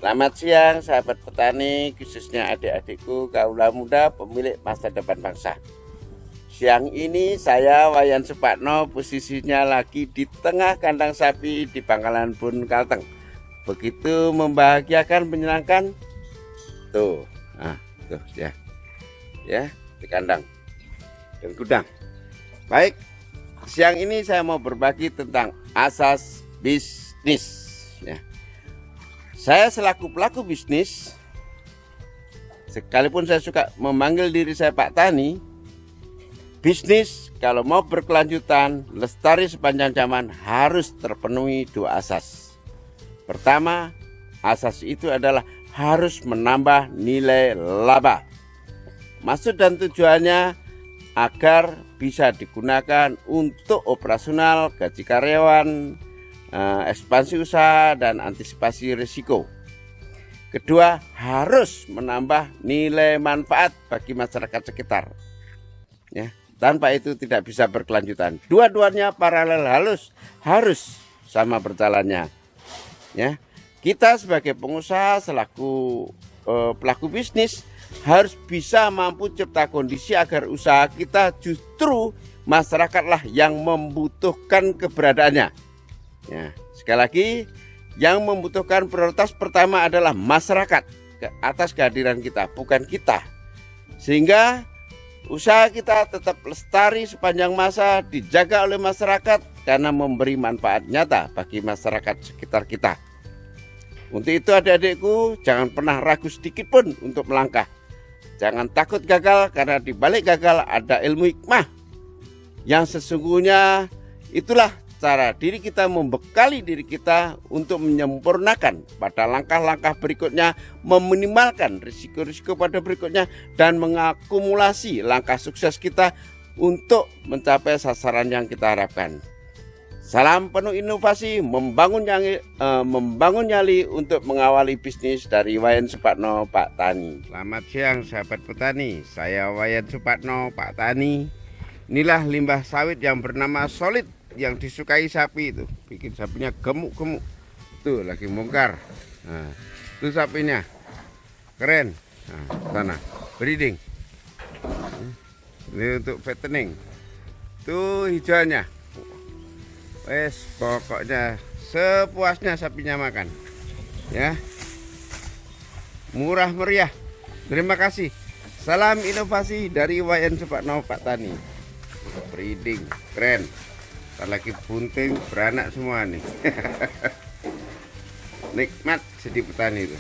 Selamat siang sahabat petani, khususnya adik-adikku kaula muda pemilik masa depan bangsa. Siang ini saya Wayan Supatno posisinya lagi di tengah kandang sapi di Pangkalan Bun Kalteng. Begitu membahagiakan, menyenangkan. Tuh, tuh ya di kandang dan gudang. Baik, siang ini saya mau berbagi tentang asas bisnis. Ya. Saya selaku pelaku bisnis, sekalipun saya suka memanggil diri saya Pak Tani, bisnis kalau mau berkelanjutan, lestari sepanjang zaman harus terpenuhi dua asas. Pertama, asas itu adalah harus menambah nilai laba. Maksud dan tujuannya agar bisa digunakan untuk operasional, gaji karyawan, ekspansi usaha dan antisipasi risiko. Kedua, harus menambah nilai manfaat bagi masyarakat sekitar. Ya, tanpa itu tidak bisa berkelanjutan. Dua-duanya paralel harus sama berjalannya. Ya, kita sebagai pengusaha selaku pelaku bisnis harus bisa mampu cipta kondisi agar usaha kita justru masyarakatlah yang membutuhkan keberadaannya. Ya, sekali lagi, yang membutuhkan prioritas pertama adalah masyarakat atas kehadiran kita, bukan kita. Sehingga usaha kita tetap lestari sepanjang masa, dijaga oleh masyarakat karena memberi manfaat nyata bagi masyarakat sekitar kita. Untuk itu adik-adikku, jangan pernah ragu sedikit pun untuk melangkah. Jangan takut gagal, karena di balik gagal ada ilmu hikmah yang sesungguhnya itulah cara diri kita membekali diri kita untuk menyempurnakan pada langkah-langkah berikutnya, meminimalkan risiko-risiko pada berikutnya, dan mengakumulasi langkah sukses kita untuk mencapai sasaran yang kita harapkan. Salam penuh inovasi, membangun nyali untuk mengawali bisnis dari Wayan Supatno, Pak Tani. Selamat siang sahabat petani, saya Wayan Supatno, Pak Tani. Inilah limbah sawit yang bernama Solid, yang disukai sapi itu, bikin sapinya gemuk-gemuk. Tuh lagi bongkar. Nah, itu sapinya keren. Nah, sana breeding. Ini untuk fattening. Tuh hijaunya. Wes, pokoknya sepuasnya sapinya makan. Ya. Murah meriah. Terima kasih. Salam inovasi dari Wayan Supatno, Pak Tani. Breeding keren. Lagi bunting beranak semua nih. Nikmat jadi petani itu.